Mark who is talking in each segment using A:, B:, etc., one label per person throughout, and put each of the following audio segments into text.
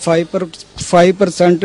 A: 5%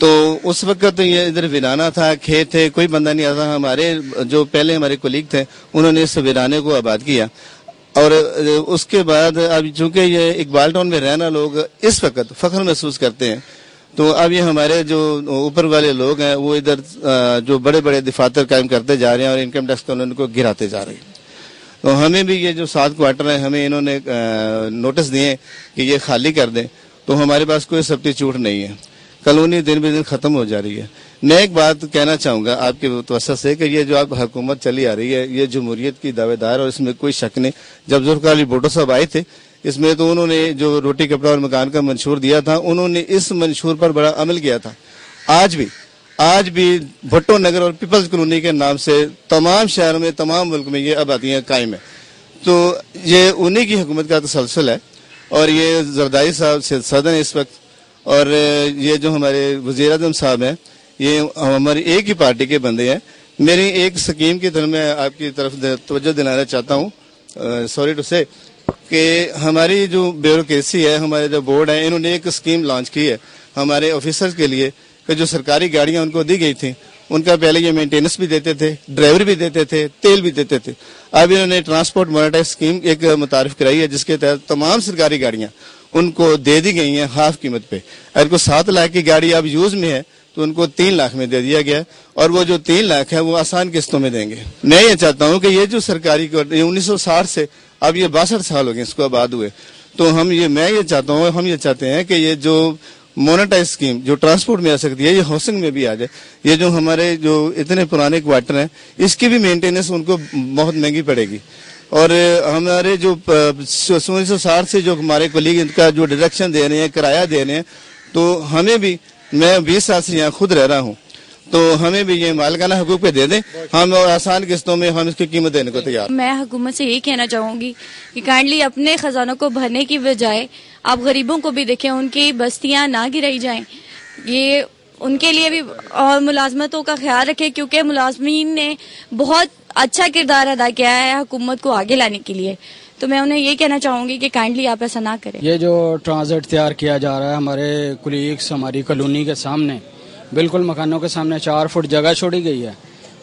B: تو اس وقت یہ ادھر ویرانہ تھا, کھیت تھے, کوئی بندہ نہیں آتا. ہمارے جو پہلے ہمارے کولیگ تھے انہوں نے اس ویرانے کو آباد کیا, اور اس کے بعد اب چونکہ یہ اقبال ٹاؤن میں رہنا لوگ اس وقت فخر محسوس کرتے ہیں, تو اب یہ ہمارے جو اوپر والے لوگ ہیں وہ ادھر جو بڑے بڑے دفاتر قائم کرتے جا رہے ہیں اور انکم ٹیکس قانون کو گراتے جا رہے ہیں. تو ہمیں بھی یہ جو 7 کوارٹر ہیں ہمیں انہوں نے نوٹس دیے کہ یہ خالی کر دیں, تو ہمارے پاس کوئی سبسٹیچیوٹ نہیں ہے. کالونی دن بہ دن ختم ہو جا رہی ہے. میں ایک بات کہنا چاہوں گا آپ کے توسط سے کہ یہ جو اب حکومت چلی آ رہی ہے یہ جمہوریت کی دعوے دار, اور اس میں کوئی شک نہیں. جب ذوالفقار علی بھٹو صاحب آئے تھے اس میں تو انہوں نے جو روٹی کپڑا اور مکان کا منشور دیا تھا, انہوں نے اس منشور پر بڑا عمل کیا تھا. آج بھی بھٹو نگر اور پیپلز کالونی کے نام سے تمام شہروں میں, تمام ملک میں یہ آبادیاں قائم ہیں. تو یہ انہی کی حکومت کا تسلسل ہے, اور یہ زرداری صاحب صدر ہیں اس وقت, اور یہ جو ہمارے وزیر اعظم صاحب ہیں یہ ہماری ایک ہی پارٹی کے بندے ہیں. میری ایک سکیم کی طرف میں آپ کی طرف توجہ دلانا چاہتا ہوں, سوری ٹو سے, کہ ہماری جو بیوروکریسی ہے, ہمارے جو بورڈ ہیں, انہوں نے ایک اسکیم لانچ کی ہے ہمارے آفیسرز کے لیے کہ جو سرکاری گاڑیاں ان کو دی گئی تھیں ان کا پہلے یہ مینٹیننس بھی دیتے تھے, ڈرائیور بھی دیتے تھے, تیل بھی دیتے تھے. اب انہوں نے ٹرانسپورٹ مانیٹائز اسکیم ایک متعارف کرائی ہے جس کے تحت تمام سرکاری گاڑیاں ان کو دے دی گئی ہیں ہاف قیمت پہ. اگر کوئی 7 لاکھ کی گاڑی اب یوز میں ہے تو ان کو 3 لاکھ میں دے دیا گیا, اور وہ جو 3 لاکھ ہے وہ آسان قسطوں میں دیں گے. میں یہ چاہتا ہوں کہ یہ جو سرکاری 1960 سے اب یہ 62 سال ہو گئے اس کو آباد ہوئے, تو ہم یہ چاہتے ہیں کہ یہ جو مونیٹائز اسکیم جو ٹرانسپورٹ میں آ سکتی ہے یہ ہاؤسنگ میں بھی آ جائے. یہ جو ہمارے جو اتنے پرانے کوارٹر ہیں اس کی بھی مینٹیننس ان کو بہت مہنگی پڑے گی, اور ہمارے جو 1960 سے جو ہمارے کولیگ ان کا جو ڈائریکشن دے رہے ہیں, کرایہ دے رہے ہیں, تو ہمیں بھی, میں 20 سال سے یہاں خود رہ رہا ہوں, تو ہمیں بھی یہ مالکانہ حقوق پہ دے دیں, ہم آسان قسطوں میں ہم اس کی قیمت دینے کو تیار.
C: میں حکومت سے یہی کہنا چاہوں گی کہ کائنڈلی اپنے خزانوں کو بھرنے کی بجائے آپ غریبوں کو بھی دیکھیں, ان کی بستیاں نہ گرائی جائیں. یہ ان کے لیے بھی اور ملازمتوں کا خیال رکھیں, کیونکہ ملازمین نے بہت اچھا کردار ادا کیا ہے حکومت کو آگے لانے کے لیے. تو میں انہیں یہ کہنا چاہوں گی کہ کائنڈلی آپ ایسا نہ کریں.
D: یہ جو ٹرانزٹ تیار کیا جا رہا ہے ہمارے کولیگس ہماری کالونی کے سامنے, بالکل مکانوں کے سامنے 4 فٹ جگہ چھوڑی گئی ہے.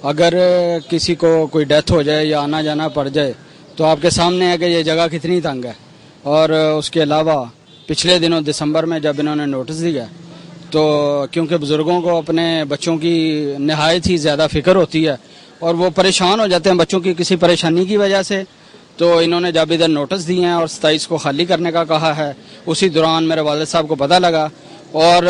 D: اگر کسی کو کوئی ڈیتھ ہو جائے یا آنا جانا پڑ جائے تو آپ کے سامنے ہے کہ یہ جگہ کتنی تنگ ہے. اور اس کے علاوہ پچھلے دنوں دسمبر میں جب انہوں نے نوٹس دیا تو کیونکہ بزرگوں کو اپنے بچوں کی نہایت ہی زیادہ فکر ہوتی ہے اور وہ پریشان ہو جاتے ہیں بچوں کی کسی پریشانی کی وجہ سے, تو انہوں نے جب ادھر نوٹس دیے ہیں اور 27 کو خالی کرنے کا کہا ہے, اسی دوران میرے والد صاحب کو پتہ لگا اور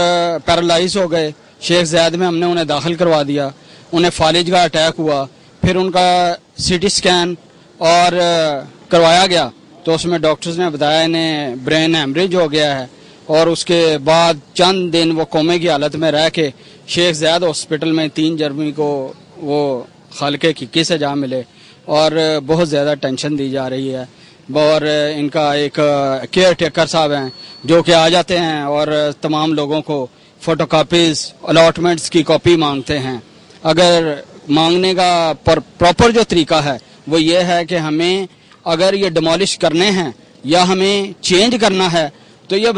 D: پیرالائز ہو گئے. شیخ زید میں ہم نے انہیں داخل کروا دیا, انہیں فالج کا اٹیک ہوا, پھر ان کا سی ٹی اسکین اور کروایا گیا تو اس میں ڈاکٹرز نے بتایا انہیں برین ہیمریج ہو گیا ہے, اور اس کے بعد چند دن وہ کومے کی حالت میں رہ کے شیخ زید ہاسپٹل میں 3 جرمنی کو وہ خالق کی سے جا ملے, اور بہت زیادہ ٹینشن دی جا رہی ہے. اور ان کا ایک کیئر ٹیکر صاحب ہیں جو کہ آ جاتے ہیں اور تمام لوگوں کو فوٹو کاپیز الاٹمنٹس کی کاپی مانگتے ہیں. اگر مانگنے کا پراپر جو طریقہ ہے وہ یہ ہے کہ ہمیں اگر یہ ڈیمولش کرنے ہیں یا ہمیں چینج کرنا ہے تو یہ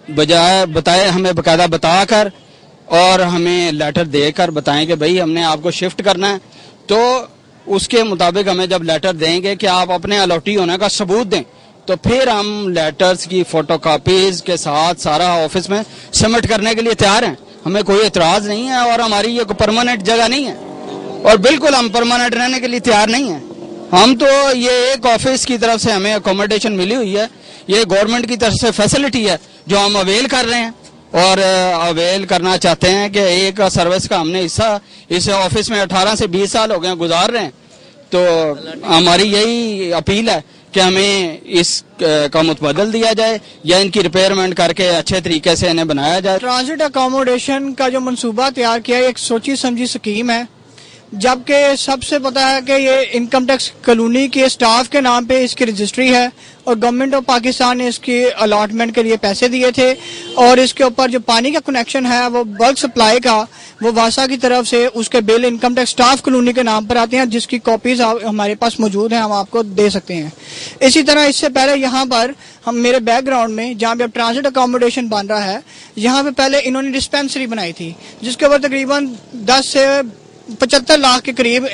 D: بجائے بتائے ہمیں باقاعدہ بتا کر اور ہمیں لیٹر دے کر بتائیں کہ بھئی ہم نے آپ کو شفٹ کرنا ہے, تو اس کے مطابق ہمیں جب لیٹر دیں گے کہ آپ اپنے الاٹی ہونے کا ثبوت دیں تو پھر ہم لیٹرز کی فوٹو کاپیز کے ساتھ سارا آفس میں سبمٹ کرنے کے لیے تیار ہیں. ہمیں کوئی اعتراض نہیں ہے اور ہماری یہ کوئی پرماننٹ جگہ نہیں ہے, اور بالکل ہم پرماننٹ رہنے کے لیے تیار نہیں ہیں. ہم تو یہ ایک آفس کی طرف سے ہمیں اکوموڈیشن ملی ہوئی ہے, یہ گورنمنٹ کی طرف سے فیسلٹی ہے جو ہم اویل کر رہے ہیں اور اویل کرنا چاہتے ہیں کہ ایک سروس کا ہم نے حصہ اس آفس میں 18 سے 20 سال ہو گئے گزار رہے ہیں. تو ہماری یہی اپیل ہے کہ ہمیں اس کا متبادل دیا جائے یا ان کی ریپیئرمنٹ کر کے اچھے طریقے سے انہیں بنایا جائے.
E: ٹرانزٹ اکوموڈیشن کا جو منصوبہ تیار کیا ہے ایک سوچی سمجھی سکیم ہے. جبکہ سب سے پتا ہے کہ یہ انکم ٹیکس کالونی کے سٹاف کے نام پہ اس کی رجسٹری ہے اور گورنمنٹ آف پاکستان نے اس کی الاٹمنٹ کے لیے پیسے دیے تھے اور اس کے اوپر جو پانی کا کنیکشن ہے وہ بلک سپلائی کا وہ واسا کی طرف سے اس کے بل انکم ٹیکس سٹاف کالونی کے نام پر آتے ہیں جس کی کاپیز ہمارے پاس موجود ہیں, ہم آپ کو دے سکتے ہیں. اسی طرح اس سے پہلے یہاں پر ہم میرے بیک گراؤنڈ میں جہاں پہ اب ٹرانزٹ اکاموڈیشن بن رہا ہے یہاں پہ پہلے انہوں نے ڈسپینسری بنائی تھی جس کے اوپر تقریباً 10 سے 75 لاکھ کے قریب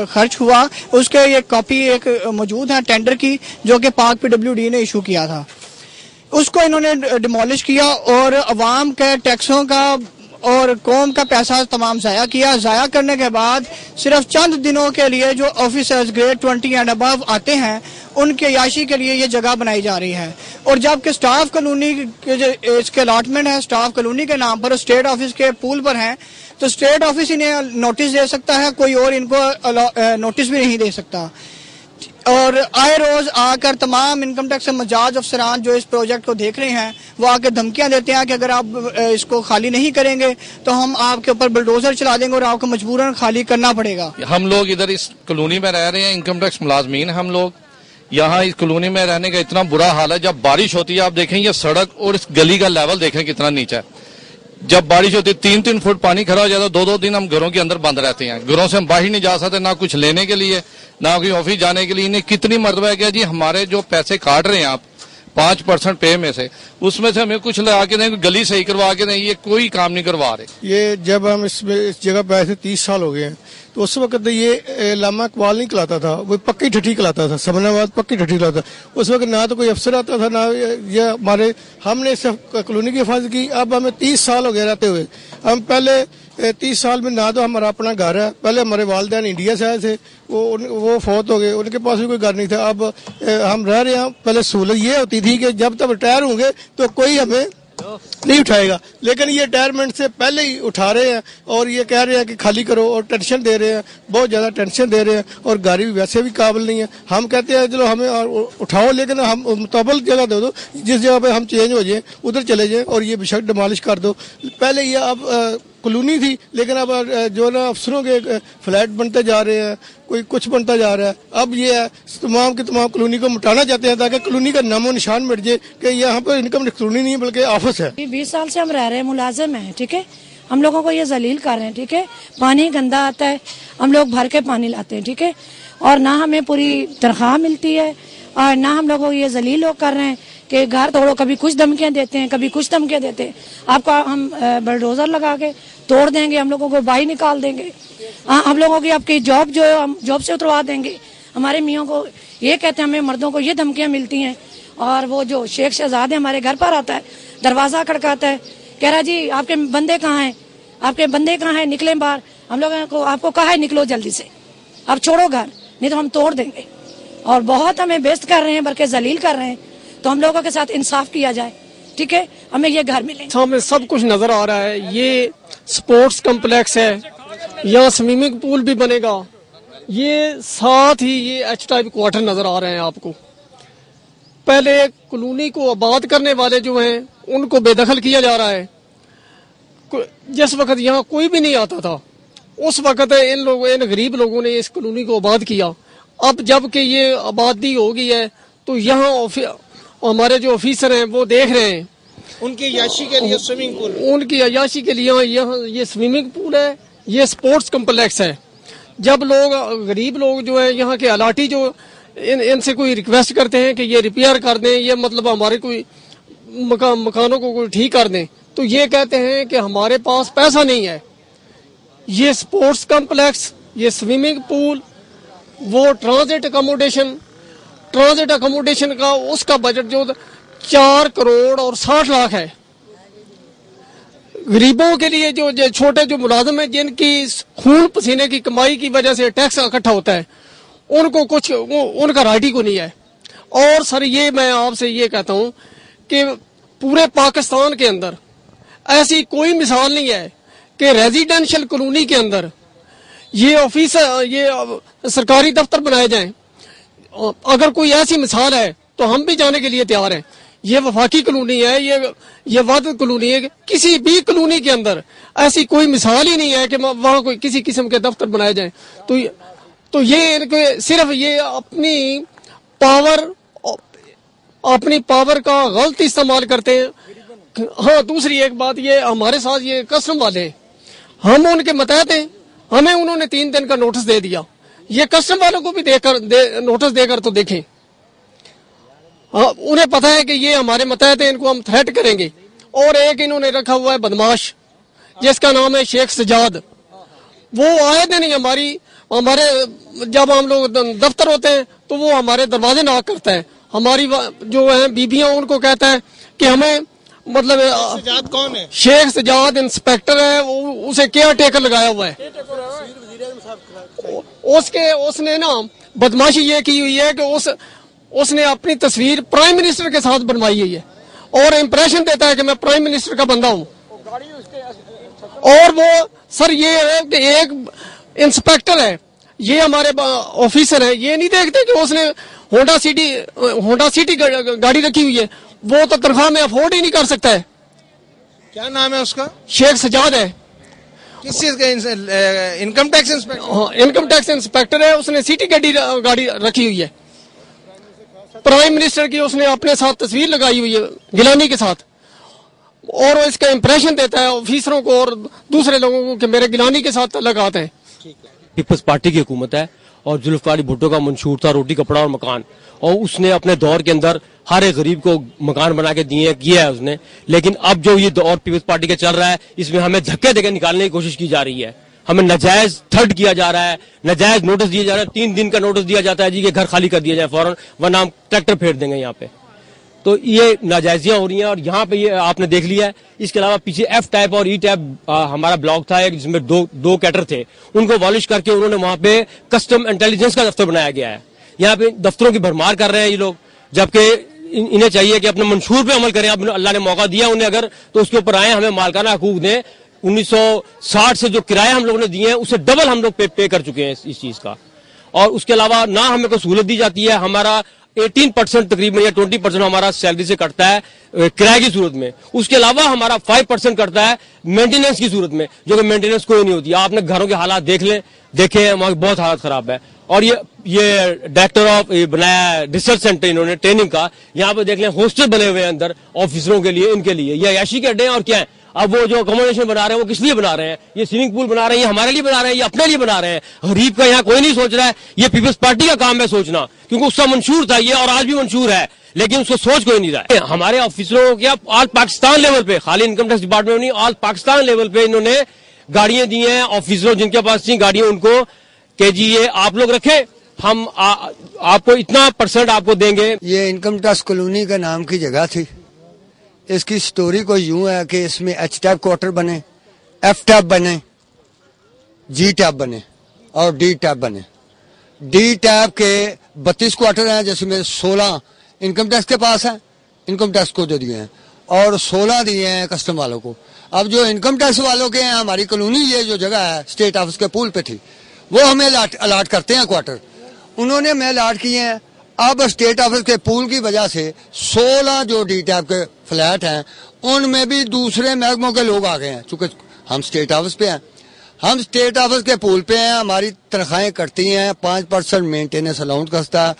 E: خرچ ہوا. اس کے یہ کاپی ایک موجود ہے ٹینڈر کی جو کہ پاک PWD نے ایشو کیا تھا. اس کو انہوں نے ڈیمولش کیا اور عوام کے ٹیکسوں کا اور قوم کا پیسہ تمام ضائع کیا. ضائع کرنے کے بعد صرف چند دنوں کے لیے جو آفیسرز گریڈ 20 اینڈ ابو آتے ہیں ان کے عیاشی کے لیے یہ جگہ بنائی جا رہی ہے. اور جبکہ سٹاف کالونی کے جو اس کے الاٹمنٹ ہے سٹاف کالونی کے نام پر اسٹیٹ آفس کے پول پر ہیں تو اسٹیٹ آفس انہیں نوٹس دے سکتا ہے, کوئی اور ان کو نوٹس بھی نہیں دے سکتا. اور آئے روز آ کر تمام انکم ٹیکس مجاز افسران جو اس پروجیکٹ کو دیکھ رہے ہیں وہ آ کے دھمکیاں دیتے ہیں کہ اگر آپ اس کو خالی نہیں کریں گے تو ہم آپ کے اوپر بلڈوزر چلا دیں گے اور آپ کو مجبوراً خالی کرنا پڑے گا.
F: ہم لوگ ادھر اس کالونی میں رہ رہے ہیں, انکم ٹیکس ملازمین ہم لوگ. یہاں اس کالونی میں رہنے کا اتنا برا حال ہے, جب بارش ہوتی ہے آپ دیکھیں یہ سڑک اور اس گلی کا لیول دیکھیں کتنا نیچا ہے. جب بارش ہوتی ہے 3-3 فٹ پانی کھڑا ہو جاتا ہے, 2-2 دن ہم گھروں کے اندر بند رہتے ہیں. گھروں سے ہم باہر نہیں جا سکتے, نہ کچھ لینے کے لیے نہ کوئی آفس جانے کے لیے. انہیں کتنی مرتبہ ہے کہ جی ہمارے جو پیسے کاٹ رہے ہیں آپ 5% پے میں سے, اس میں سے ہمیں کچھ لگا کے دیں, گلی صحیح کروا کے دیں, یہ کوئی کام نہیں کروا رہے.
G: یہ جب ہم اس جگہ پہ آئے تھے 30 سال ہو گئے ہیں تو اس وقت یہ علامہ اقبال نہیں کلاتا تھا, وہ پکی ٹھٹھی کلاتا تھا, سمناباد پکی ٹھٹھی کلاتا تھا. اس وقت نہ تو کوئی افسر آتا تھا نہ یہ ہم نے اس کالونی کی حفاظت کی. اب ہمیں 30 سال ہو گئے رہتے ہوئے. ہم پہلے 30 سال میں نہ تو ہمارا اپنا گھر ہے, پہلے ہمارے والدین انڈیا سے آئے تھے, وہ فوت ہو گئے, ان کے پاس بھی کوئی گھر نہیں تھا. اب ہم رہ رہے ہیں. پہلے سہولت یہ ہوتی تھی کہ جب تک ریٹائر ہوں گے تو کوئی ہمیں نہیں اٹھائے گا, لیکن یہ ریٹائرمنٹ سے پہلے ہی اٹھا رہے ہیں اور یہ کہہ رہے ہیں کہ خالی کرو اور ٹینشن دے رہے ہیں, بہت زیادہ ٹینشن دے رہے ہیں. اور گاڑی بھی ویسے بھی قابل نہیں ہے. ہم کہتے ہیں چلو ہمیں اٹھاؤ لیکن ہم متبل جگہ دے دو, جس جگہ پہ ہم چینج ہو جائیں ادھر چلے جائیں اور یہ بشک ڈیمالش کر دو. پہلے یہ اب کالونی تھی لیکن اب جو نا افسروں کے فلیٹ بنتے جا رہے ہیں, کوئی کچھ بنتا جا رہا ہے. اب یہ ہے تمام کے تمام کالونی کو مٹانا چاہتے ہیں تاکہ کالونی کا نام و نشان مٹ جائے کہ یہاں پر انکم کالونی نہیں بلکہ آفس ہے.
H: 20 سال سے ہم رہ رہے ہیں, ملازم ہیں, ٹھیک ہے. ہم لوگوں کو یہ ذلیل کر رہے ہیں, ٹھیک ہے. پانی گندا آتا ہے, ہم لوگ بھر کے پانی لاتے ہیں, ٹھیک ہے. اور نہ ہمیں پوری تنخواہ ملتی ہے اور نہ ہم لوگوں کو یہ ذلیل لوگ کر رہے ہیں کہ گھر توڑو. کبھی کچھ دھمکیاں دیتے ہیں, کبھی کچھ دھمکیاں دیتے ہیں. آپ کو ہم بلڈوزر لگا کے توڑ دیں گے, ہم لوگوں کو باہر نکال دیں گے, ہم لوگوں کی آپ کی جاب جو ہے ہم جاب سے اتروا دیں گے. ہمارے میوں کو یہ کہتے ہیں, ہمیں مردوں کو یہ دھمکیاں ملتی ہیں. اور وہ جو شیخ شہزاد ہمارے گھر پر آتا ہے, دروازہ کھڑکاتا ہے, کہہ رہا جی آپ کے بندے کہاں ہیں, آپ کے بندے کہاں ہیں, نکلیں باہر. ہم لوگوں کو آپ کو کہا ہے نکلو جلدی سے, آپ چھوڑو گھر نہیں تو ہم توڑ دیں گے. اور بہت ہمیں بیست کر رہے ہیں بلکہ ذلیل کر رہے ہیں. تو ہم لوگوں کے ساتھ انصاف کیا جائے, ٹھیک ہے, ہمیں یہ گھر ملے.
I: ہمیں سب کچھ نظر آ رہا ہے. یہ سپورٹس کمپلیکس ہے, یہاں سوئمنگ پول بھی بنے گا, یہ ساتھ ہی یہ ایچ ٹائپ کوارٹر نظر آ رہے ہیں آپ کو. پہلے کالونی کو آباد کرنے والے جو ہیں ان کو بے دخل کیا جا رہا ہے. جس وقت یہاں کوئی بھی نہیں آتا تھا اس وقت ان غریب لوگوں نے اس کالونی کو آباد کیا. اب جب کہ یہ آبادی ہو گئی ہے تو یہاں ہمارے جو آفیسر ہیں وہ دیکھ رہے ہیں
J: ان کی عیاشی کے لیے سوئمنگ پول,
I: ان کی عیاشی کے لیے یہاں یہ سوئمنگ پول ہے, یہ سپورٹس کمپلیکس ہے. جب لوگ غریب لوگ جو ہیں یہاں کے الاٹی جو ان سے کوئی ریکویسٹ کرتے ہیں کہ یہ ریپیئر کر دیں, یہ مطلب ہمارے کوئی مکانوں کو کوئی ٹھیک کر دیں, تو یہ کہتے ہیں کہ ہمارے پاس پیسہ نہیں ہے. یہ سپورٹس کمپلیکس, یہ سوئمنگ پول, وہ ٹرانزٹ اکاموڈیشن کا اس کا بجٹ جو 4 کروڑ اور 60 لاکھ ہے. غریبوں کے لیے جو چھوٹے جو ملازم ہیں جن کی خون پسینے کی کمائی کی وجہ سے ٹیکس اکٹھا ہوتا ہے, ان کو کچھ ان کا رائٹ ہی کو نہیں ہے. اور سر یہ میں آپ سے یہ کہتا ہوں کہ پورے پاکستان کے اندر ایسی کوئی مثال نہیں ہے کہ ریزیڈینشل کالونی کے اندر یہ آفس یہ سرکاری دفتر بنائے جائیں. اگر کوئی ایسی مثال ہے تو ہم بھی جانے کے لیے تیار ہیں. یہ وفاقی کالونی ہے, یہ وحدت کالونی ہے. کسی بھی کالونی کے اندر ایسی کوئی مثال ہی نہیں ہے کہ وہاں کوئی کسی قسم کے دفتر بنائے جائیں. تو یہ صرف یہ اپنی پاور کا غلط استعمال کرتے ہیں. ہاں, دوسری ایک بات, یہ ہمارے ساتھ یہ کسٹم والے ہیں, ہم ان کے متحد ہیں, ہمیں انہوں نے 3 دن کا نوٹس دے دیا. یہ کسٹم والوں کو بھی نوٹس دے کر تو دیکھیں. انہیں پتا ہے کہ یہ ہمارے متحد ہیں, ان کو ہم تھریٹ کریں گے. اور ایک انہوں نے رکھا ہوا ہے بدماش جس کا نام ہے شیخ سجاد. وہ آئے دن ہی ہمارے جب ہم لوگ دفتر ہوتے ہیں تو وہ ہمارے دروازے ناک کرتا ہے. ہماری جو ہیں بیبیاں ان کو کہتا ہے کہ ہمیں مطلب
J: سجاد کون ہے؟
I: شیخ سجاد انسپیکٹر ہے, اسے کیئر ٹیکر لگایا ہوا ہے. اس نے نا بدماشی یہ کی ہوئی ہے کہ اس نے اپنی تصویر پرائم منسٹر کے ساتھ بنوائی ہوئی ہے اور امپریشن دیتا ہے کہ میں پرائم منسٹر کا بندہ ہوں. اور وہ سر یہ ہے کہ ایک انسپیکٹر ہے, یہ ہمارے آفیسر ہے, یہ نہیں دیکھتے کہ اس نے ہونڈا سٹی گاڑی رکھی ہوئی ہے, وہ تو تنخواہ میں افورڈ ہی نہیں کر سکتا ہے.
J: کیا نام ہے اس کا؟
I: شیخ سجاد ہے.
J: کس چیز کا؟ Income tax inspector.
I: ہاں, انکم ٹیکس انسپیکٹر ہے. اس نے سٹی گاڑی رکھی ہوئی ہے. پرائم منسٹر کی اس نے اپنے ساتھ تصویر لگائی ہوئی ہے گیلانی کے ساتھ, اور اس کا امپریشن دیتا ہے آفیسروں کو اور دوسرے لوگوں کو کہ میرے گیلانی کے ساتھ تعلقات ہیں.
K: پیپلز پارٹی کی حکومت ہے اور ذوالفقار علی بھٹو کا منشور تھا روٹی کپڑا اور مکان, اور اس نے اپنے دور کے اندر ہر ایک غریب کو مکان بنا کے کیا ہے اس نے. لیکن اب جو یہ دور پیپلز پارٹی کا چل رہا ہے اس میں ہمیں دھکے دے کے نکالنے کی کوشش کی جا رہی ہے. ہمیں ناجائز تھرڈ کیا جا رہا ہے, ناجائز نوٹس دیا جا رہا ہے. 3 دن کا نوٹس دیا جاتا ہے جی کہ گھر خالی کر دیا جائے فوراً, ورنہ ہم ٹریکٹر پھیر دیں گے یہاں پہ. تو یہ ناجائزیاں ہو رہی ہیں. اور یہاں پہ یہ آپ نے دیکھ لیا ہے. اس کے علاوہ پیچھے ایف ٹائپ اور ای ٹائپ ہمارا بلاک تھا جس میں دو کیٹر تھے, ان کو والش کر کے انہوں نے وہاں پہ کسٹم انٹیلیجنس کا دفتر بنایا گیا ہے. یہاں پہ دفتروں کی بھرمار کر رہے ہیں یہ لوگ, جبکہ انہیں چاہیے کہ اپنے منشور پہ عمل کریں. اب اللہ نے موقع دیا انہیں اگر, تو اس کے اوپر آئیں, ہمیں مالکانہ حقوق دیں. 1960 سے جو کرایہ ہم لوگوں نے دیے ہیں اسے ڈبل ہم لوگ پے کر چکے ہیں اس چیز کا. اور اس کے علاوہ نہ ہمیں کوئی سہولت دی جاتی ہے. ہمارا 18% تقریباً یا 20% ہمارا سیلری سے کٹتا ہے کرایہ کی صورت میں. اس کے علاوہ ہمارا 5% کٹتا ہے مینٹیننس کی صورت میں, جو کہ مینٹیننس کوئی نہیں ہوتی. آپ نے گھروں کے حالات دیکھیں وہاں بہت حالات خراب ہے. اور یہ ڈائریکٹر آف بنایا ریسرچ سینٹر انہوں نے ٹریننگ کا, یہاں پہ دیکھ لیں ہاسٹل بنے ہوئے ہیں اندر آفیسروں کے لیے, ان کے لیے. یہ عیاشی کے اڈے ہیں اور کیا ہے. اب وہ جو اکوموڈیشن بنا رہے ہیں وہ کس لیے بنا رہے ہیں؟ یہ سوئمنگ پول بنا رہے ہیں, یہ ہمارے لیے بنا رہے ہیں, یہ اپنے لیے بنا رہے ہیں. غریب کا یہاں کوئی نہیں سوچ رہا ہے. یہ پیپلز پارٹی کا کام ہے سوچنا, کیونکہ اس کا منشور تھا یہ, اور آج بھی منشور ہے, لیکن اس کو سوچ کوئی نہیں رہا ہے. ہمارے آفیسروں کو کیا آل پاکستان لیول پہ, خالی انکم ٹیکس ڈپارٹمنٹ نہیں, آل پاکستان لیول پہ انہوں نے گاڑیاں دی ہیں آفیسروں جن کے پاس تھیں گاڑیاں, ان کو کہ جی یہ آپ لوگ رکھیں, ہم آپ کو اتنا % آپ کو دیں گے.
L: یہ انکم ٹیکس کالونی کا نام کی جگہ تھی. اس کی سٹوری کو یوں ہے کہ اس میں ایچ ٹیپ کوارٹر بنے, ایف ٹیپ بنے, جی ٹیپ بنے اور ڈی ٹیپ بنے. ڈی ٹیپ کے 32 کوارٹر ہیں, جس میں 16 انکم ٹیکس کے پاس ہیں, انکم ٹیکس کو جو دیے ہیں, اور 16 دیے ہیں کسٹم والوں کو. اب جو انکم ٹیکس والوں کے ہیں, ہماری کالونی یہ جو جگہ ہے اسٹیٹ آفس کے پول پہ تھی, وہ ہمیں الاٹ کرتے ہیں کوارٹر, انہوں نے ہمیں الاٹ کیے ہیں. اب اسٹیٹ آفس کے پول کی وجہ سے 16 جو ڈی ٹیپ کے فلیٹ ہیں ان میں بھی دوسرے محکموں کے لوگ آ گئے ہیں. چونکہ ہم اسٹیٹ آفس پہ ہیں, ہم اسٹیٹ آفس کے پول پہ ہیں, ہماری تنخواہیں کٹتی ہیں, 5% مینٹیننس الاؤنس کستا ہے.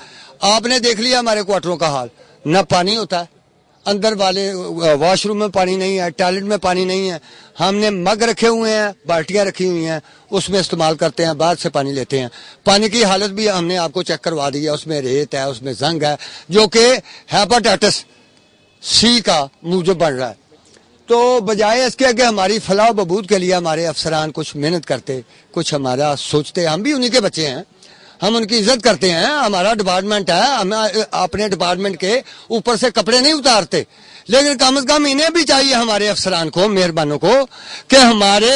L: آپ نے دیکھ لیا ہمارے کوارٹروں کا حال, نہ پانی ہوتا ہے اندر والے واش روم میں, پانی نہیں ہے, ٹوائلٹ میں پانی نہیں ہے. ہم نے مگ رکھے ہوئے ہیں, بالٹیاں رکھی ہوئی ہیں, اس میں استعمال کرتے ہیں, بعد سے پانی لیتے ہیں. پانی کی حالت بھی ہم نے آپ کو چیک کروا دی ہے, اس میں ریت ہے, اس میں زنگ ہے, جو کہ ہیپاٹائٹس سی کا موجب بن رہا ہے. تو بجائے اس کے کہ ہماری فلاح و بہبود کے لیے ہمارے افسران کچھ محنت کرتے, کچھ ہمارا سوچتے, ہم بھی انہی کے بچے ہیں, ہم ان کی عزت کرتے ہیں, ہمارا ڈپارٹمنٹ ہے, ہم اپنے ڈپارٹمنٹ کے اوپر سے کپڑے نہیں اتارتے, لیکن کم از کم انہیں بھی چاہیے ہمارے افسران کو, مہربانوں کو, کہ ہمارے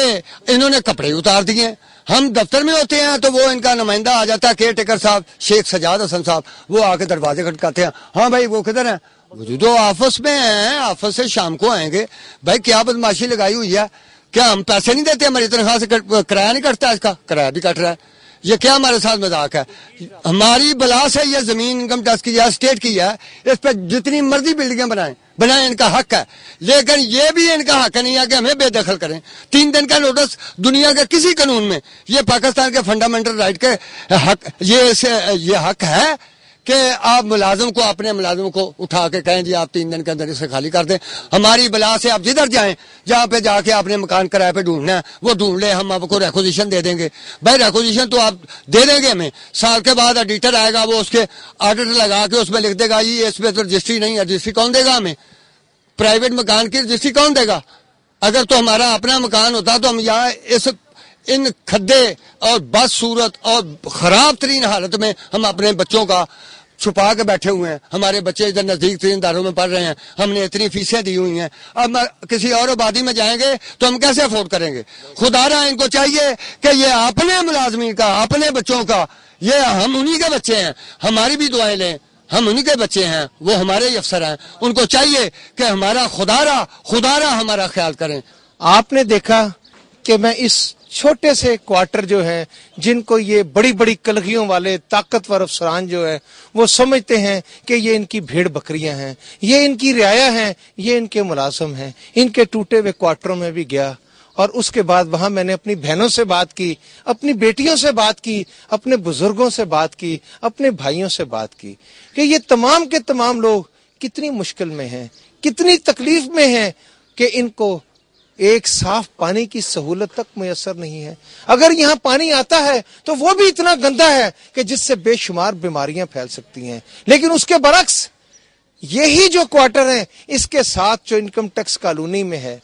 L: انہوں نے کپڑے اتار دیے. ہم دفتر میں ہوتے ہیں تو وہ ان کا نمائندہ آ جاتا ہے, کیئر ٹیکر صاحب شیخ سجاد حسن صاحب, وہ آ کے دروازے کھٹکاتے ہیں, ہاں بھائی وہ کدھر ہیں, جو آفس میں ہیں, آفس سے شام کو آئیں گے. بھائی کیا بدماشی لگائی ہوئی ہے, کیا ہم پیسے نہیں دیتے, ہماری تنخواہ سے کرایہ نہیں کٹتا, اس کا کرایہ بھی کٹ رہا ہے, یہ کیا ہمارے ساتھ مذاق ہے؟ ہماری بلا سے یہ زمین انکم ٹیکس کی ہے، اسٹیٹ کی ہے، اس پہ جتنی مرضی بلڈنگیں بنائیں، ان کا حق ہے، لیکن یہ بھی ان کا حق نہیں ہے کہ ہمیں بے دخل کریں۔ 3 دن کا نوٹس دنیا کے کسی قانون میں، یہ پاکستان کے فنڈامنٹل رائٹ کے حق، یہ حق ہے کہ آپ ملازم کو، اپنے ملازم کو اٹھا کے کہیں جی آپ 3 دن کے اندر اسے خالی کر دیں۔ ہماری بلا سے آپ جدھر جائیں، جہاں پہ جا کے آپ نے مکان کرائے پہ ڈھونڈنا ہے وہ ڈھونڈ لیں، ہم آپ کو ریکوزیشن دے دیں گے۔ بھائی ریکوزیشن تو آپ دے دیں گے ہمیں، سال کے بعد ایڈیٹر آئے گا، وہ اس کے آڈٹ لگا کے اس میں لکھ دے گا یہ اس پہ تو رجسٹری نہیں ہے، رجسٹری کون دے گا ہمیں؟ پرائیویٹ مکان کی رجسٹری کون دے گا؟ اگر تو ہمارا اپنا مکان ہوتا تو ہم یہاں ان کھدے اور بد صورت اور خراب ترین حالت میں ہم اپنے بچوں کا چھپا کے بیٹھے ہوئے ہیں۔ ہمارے بچے ادھر نزدیک ترین اداروں میں پڑھ رہے ہیں، ہم نے اتنی فیسیں دی ہوئی ہیں، اب کسی اور آبادی میں جائیں گے تو ہم کیسے افورڈ کریں گے؟ خدا را ان کو چاہیے کہ یہ اپنے ملازمین کا، اپنے بچوں کا، یہ ہم انہی کے بچے ہیں، ہماری بھی دعائیں لیں، ہم انہی کے بچے ہیں، وہ ہمارے ہی افسر ہیں، ان کو چاہیے کہ ہمارا خدا را ہمارا خیال کریں۔
J: آپ نے دیکھا کہ میں اس چھوٹے سے کوارٹر جو ہے، جن کو یہ بڑی بڑی کلگیوں والے طاقتور افسران جو ہے وہ سمجھتے ہیں کہ یہ ان کی بھیڑ بکریاں ہیں، یہ ان کی رعایا ہیں، یہ ان کے ملازم ہیں، ان کے ٹوٹے ہوئے کوارٹروں میں بھی گیا، اور اس کے بعد وہاں میں نے اپنی بہنوں سے بات کی، اپنی بیٹیوں سے بات کی، اپنے بزرگوں سے بات کی، اپنے بھائیوں سے بات کی کہ یہ تمام کے تمام لوگ کتنی مشکل میں ہیں، کتنی تکلیف میں ہیں کہ ان کو ایک صاف پانی کی سہولت تک میسر نہیں ہے۔ اگر یہاں پانی آتا ہے تو وہ بھی اتنا گندا ہے کہ جس سے بے شمار بیماریاں پھیل سکتی ہیں، لیکن اس کے برعکس یہی جو کوارٹر ہیں، اس کے ساتھ جو انکم ٹیکس کالونی میں ہے،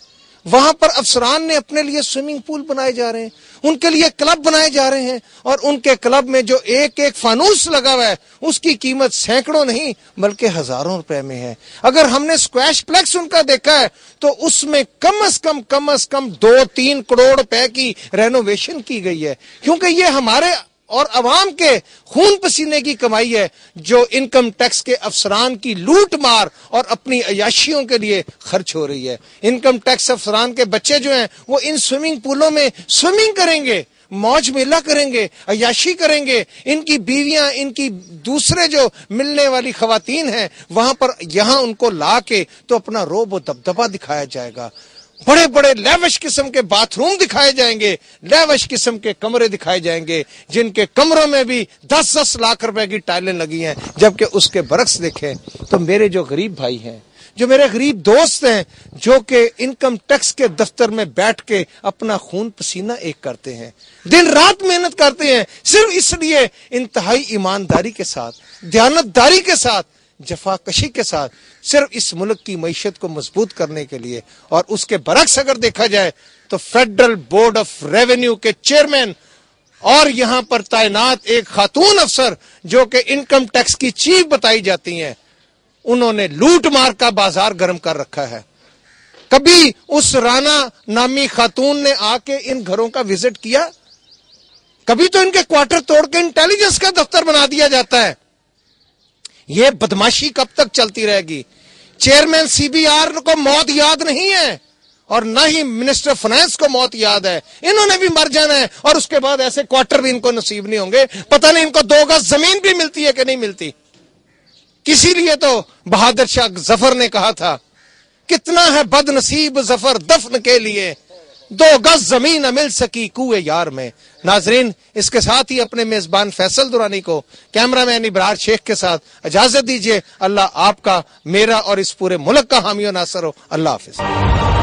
J: وہاں پر افسران نے اپنے لیے سوئمنگ پول بنائے جا رہے ہیں، ان کے لیے کلب بنائے جا رہے ہیں، اور ان کے کلب میں جو ایک ایک فانوس لگا ہوا ہے اس کی قیمت سینکڑوں نہیں بلکہ ہزاروں روپے میں ہے۔ اگر ہم نے اسکواش پلیکس ان کا دیکھا ہے تو اس میں کم از کم 2-3 کروڑ روپے کی رینوویشن کی گئی ہے، کیونکہ یہ ہمارے اور عوام کے خون پسینے کی کمائی ہے جو انکم ٹیکس کے افسران کی لوٹ مار اور اپنی عیاشیوں کے لیے خرچ ہو رہی ہے۔ انکم ٹیکس افسران کے بچے جو ہیں وہ ان سوئمنگ پولوں میں سوئمنگ کریں گے، موج میلہ کریں گے، عیاشی کریں گے، ان کی بیویاں، ان کی دوسرے جو ملنے والی خواتین ہیں وہاں پر یہاں ان کو لا کے تو اپنا روب و دبدبہ دکھایا جائے گا، بڑے بڑے لیوش قسم کے باتھ روم دکھائے جائیں گے، لیوش قسم کے کمرے دکھائے جائیں گے جن کے کمروں میں بھی 10 لاکھ روپے کی ٹائلیں لگی ہیں، جبکہ اس کے برعکس دیکھیں تو میرے جو غریب بھائی ہیں، جو میرے غریب دوست ہیں، جو کہ انکم ٹیکس کے دفتر میں بیٹھ کے اپنا خون پسینہ ایک کرتے ہیں، دن رات محنت کرتے ہیں، صرف اس لیے انتہائی ایمانداری کے ساتھ، دیانتداری کے ساتھ، جفا کشی کے ساتھ، صرف اس ملک کی معیشت کو مضبوط کرنے کے لیے۔ اور اس کے برعکس اگر دیکھا جائے تو فیڈرل بورڈ آف ریونیو کے چیئرمین اور یہاں پر تعینات ایک خاتون افسر جو کہ انکم ٹیکس کی چیف بتائی جاتی ہیں، انہوں نے لوٹ مار کا بازار گرم کر رکھا ہے۔ کبھی اس رانا نامی خاتون نے آ کے ان گھروں کا وزٹ کیا؟ کبھی تو ان کے کوارٹر توڑ کے انٹیلیجنس کا دفتر بنا دیا جاتا ہے۔ یہ بدماشی کب تک چلتی رہے گی؟ چیئرمین CBR کو موت یاد نہیں ہے اور نہ ہی منسٹر فائنانس کو موت یاد ہے، انہوں نے بھی مر جانا ہے، اور اس کے بعد ایسے کوارٹر بھی ان کو نصیب نہیں ہوں گے۔ پتہ نہیں ان کو 2 گز زمین بھی ملتی ہے کہ نہیں ملتی۔ کسی لیے تو بہادر شاہ ظفر نے کہا تھا، کتنا ہے بد نصیب ظفر دفن کے لیے، 2 گز زمین نہ مل سکی کوئے یار میں۔ ناظرین، اس کے ساتھ ہی اپنے میزبان فیصل درانی کو، کیمرہ مین ابرار شیخ کے ساتھ اجازت دیجیے۔ اللہ آپ کا، میرا اور اس پورے ملک کا حامی و ناصر ہو۔ اللہ حافظ۔